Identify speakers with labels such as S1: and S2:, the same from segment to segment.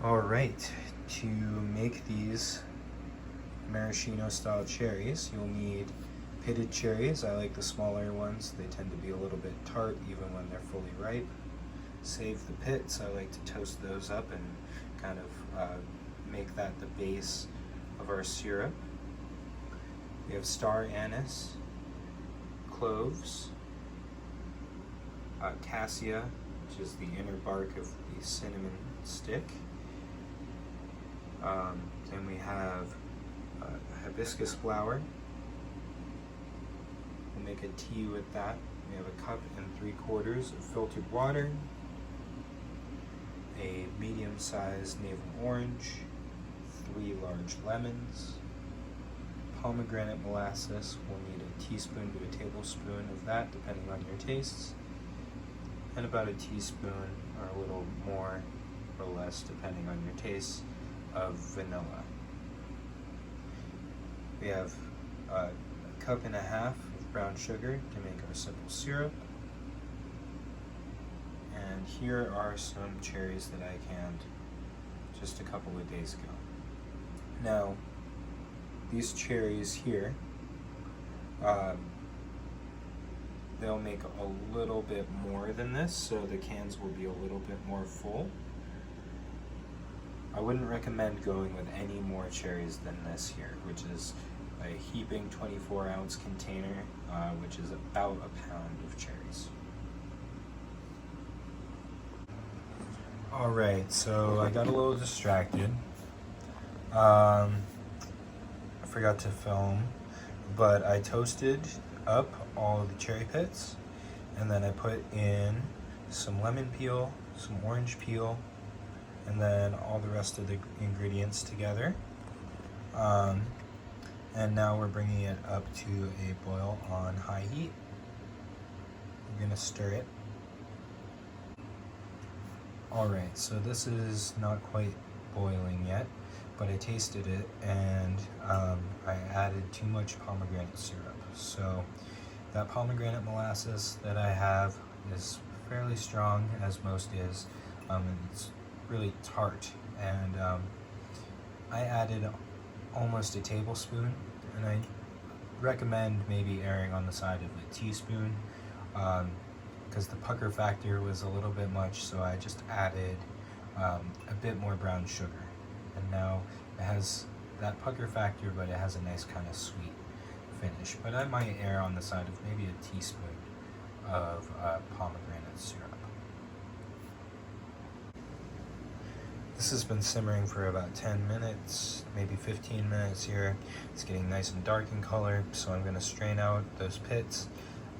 S1: All right, to make these maraschino style cherries, you'll need pitted cherries. I like the smaller ones. They tend to be a little bit tart even when they're fully ripe. Save the pits. I like to toast those up and kind of make that the base of our syrup. We have star anise, cloves, cassia, which is the inner bark of the cinnamon stick. Then we have hibiscus flower. We'll make a tea with that. We have a cup and 3/4 of filtered water, a medium-sized navel orange, 3 large lemons, pomegranate molasses. We'll need a teaspoon to a tablespoon of that, depending on your tastes, and about a teaspoon or a little more or less, depending on your tastes, of vanilla. We have a cup and a half of brown sugar to make our simple syrup. And here are some cherries that I canned just a couple of days ago. Now, these cherries here, they'll make a little bit more than this, so the cans will be a little bit more full. I wouldn't recommend going with any more cherries than this here, which is a heaping 24-ounce container, which is about a pound of cherries. Alright, so I got a little distracted. I forgot to film, but I toasted up all of the cherry pits, and then I put in some lemon peel, some orange peel, and then all the rest of the ingredients together. And now we're bringing it up to a boil on high heat. We're gonna stir it. Alright, so this is not quite boiling yet, but I tasted it and I added too much pomegranate syrup. So that pomegranate molasses that I have is fairly strong, as most is. It's really tart, and I added almost a tablespoon, and I recommend maybe erring on the side of a teaspoon because the pucker factor was a little bit much, so I just added a bit more brown sugar, and now it has that pucker factor, but it has a nice kind of sweet finish. But I might err on the side of maybe a teaspoon of pomegranate syrup. This has been simmering for about 10 minutes, maybe 15 minutes here. It's getting nice and dark in color, so I'm going to strain out those pits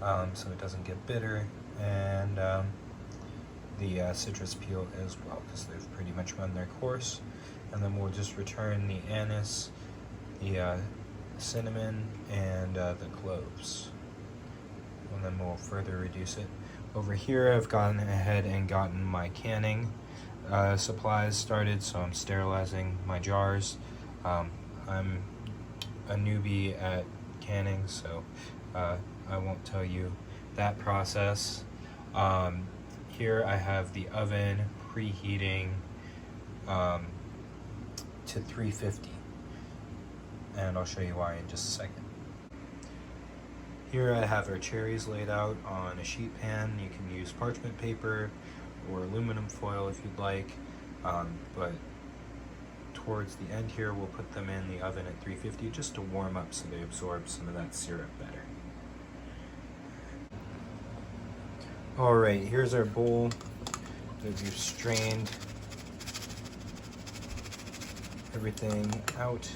S1: so it doesn't get bitter, and the citrus peel as well, because they've pretty much run their course. And then we'll just return the anise, the cinnamon, and the cloves. And then we'll further reduce it. Over here I've gone ahead and gotten my canning supplies started, so I'm sterilizing my jars. I'm a newbie at canning, so I won't tell you that process. Here I have the oven preheating to 350, and I'll show you why in just a second. Here I have our cherries laid out on a sheet pan. You can use parchment paper or aluminum foil if you'd like, but towards the end here we'll put them in the oven at 350 just to warm up so they absorb some of that syrup better. Alright, here's our bowl that we've strained everything out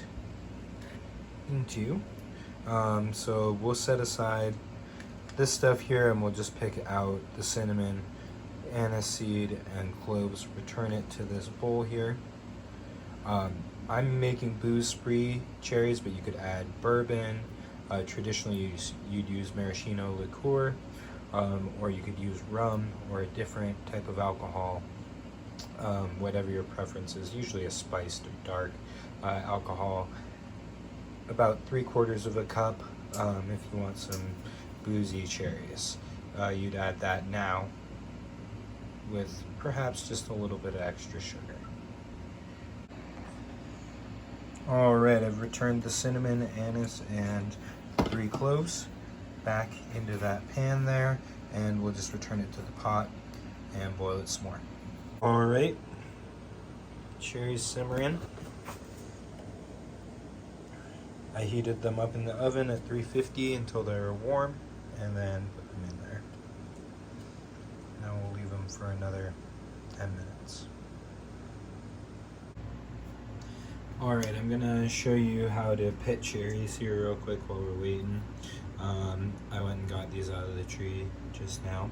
S1: into. So we'll set aside this stuff here and we'll just pick out the cinnamon, anise seed, and cloves. Return it to this bowl here. I'm making booze-free cherries, but you could add bourbon. Traditionally you'd use maraschino liqueur, or you could use rum or a different type of alcohol, whatever your preference is. Usually a spiced or dark alcohol. About 3/4 of a cup if you want some boozy cherries. You'd add that now with perhaps just a little bit of extra sugar. All right, I've returned the cinnamon, anise, and 3 cloves back into that pan there, and we'll just return it to the pot and boil it some more. All right, cherries simmering. I heated them up in the oven at 350 until they were warm, and then put them in there. Now we'll leave them for another 10 minutes. Alright, I'm gonna show you how to pit cherries here real quick while we're waiting. I went and got these out of the tree just now.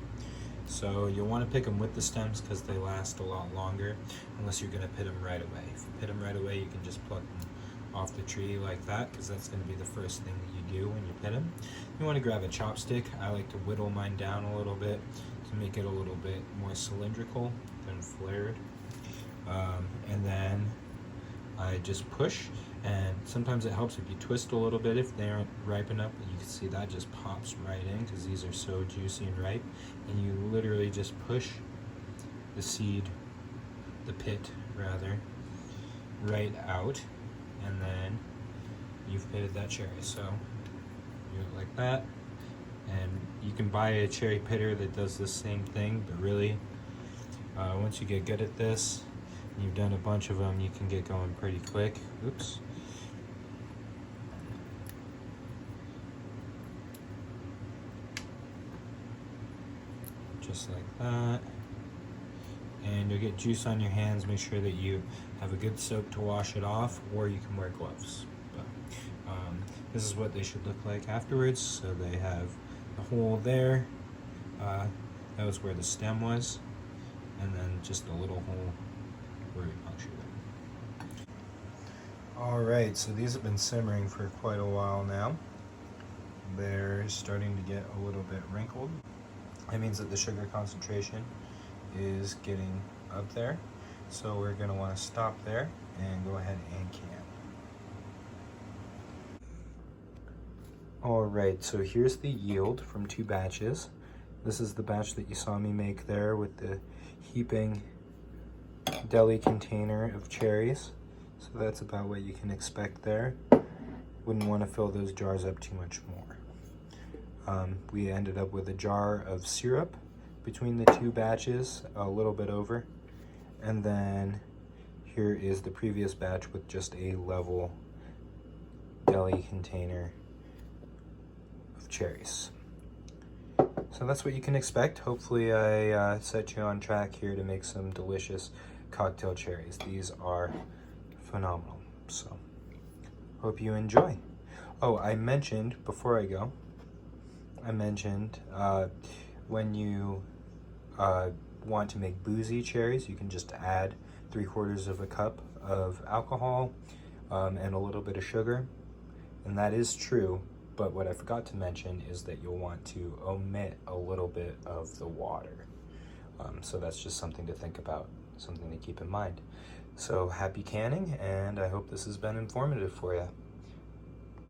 S1: So you'll want to pick them with the stems because they last a lot longer, unless you're gonna pit them right away. If you pit them right away, you can just pluck them off the tree like that, because that's going to be the first thing that you do when you pit them. You want to grab a chopstick. I like to whittle mine down a little bit to make it a little bit more cylindrical than flared. And then I just push, and sometimes it helps if you twist a little bit if they aren't ripe enough. You can see that just pops right in because these are so juicy and ripe, and you literally just push the seed, the pit rather, right out, and then you've pitted that cherry. So you do it like that, and you can buy a cherry pitter that does the same thing, but really once you get good at this and you've done a bunch of them, you can get going pretty quick. Oops. Just like that. And you'll get juice on your hands. Make sure that you have a good soap to wash it off, or you can wear gloves. But this is what they should look like afterwards. So they have the hole there. That was where the stem was, and then just a little hole where you punctured it. All right, so these have been simmering for quite a while now. They're starting to get a little bit wrinkled. That means that the sugar concentration is getting up there. So we're going to want to stop there and go ahead and can. Alright, so here's the yield from 2 batches. This is the batch that you saw me make there with the heaping deli container of cherries. So that's about what you can expect there. Wouldn't want to fill those jars up too much more. We ended up with a jar of syrup between the 2 batches, a little bit over. And then here is the previous batch with just a level deli container of cherries. So that's what you can expect. Hopefully I set you on track here to make some delicious cocktail cherries. These are phenomenal, so hope you enjoy. Oh, I mentioned before I go, when you want to make boozy cherries, you can just add 3/4 of a cup of alcohol and a little bit of sugar, and that is true. But what I forgot to mention is that you'll want to omit a little bit of the water. So that's just something to think about, something to keep in mind. So happy canning, and I hope this has been informative for you.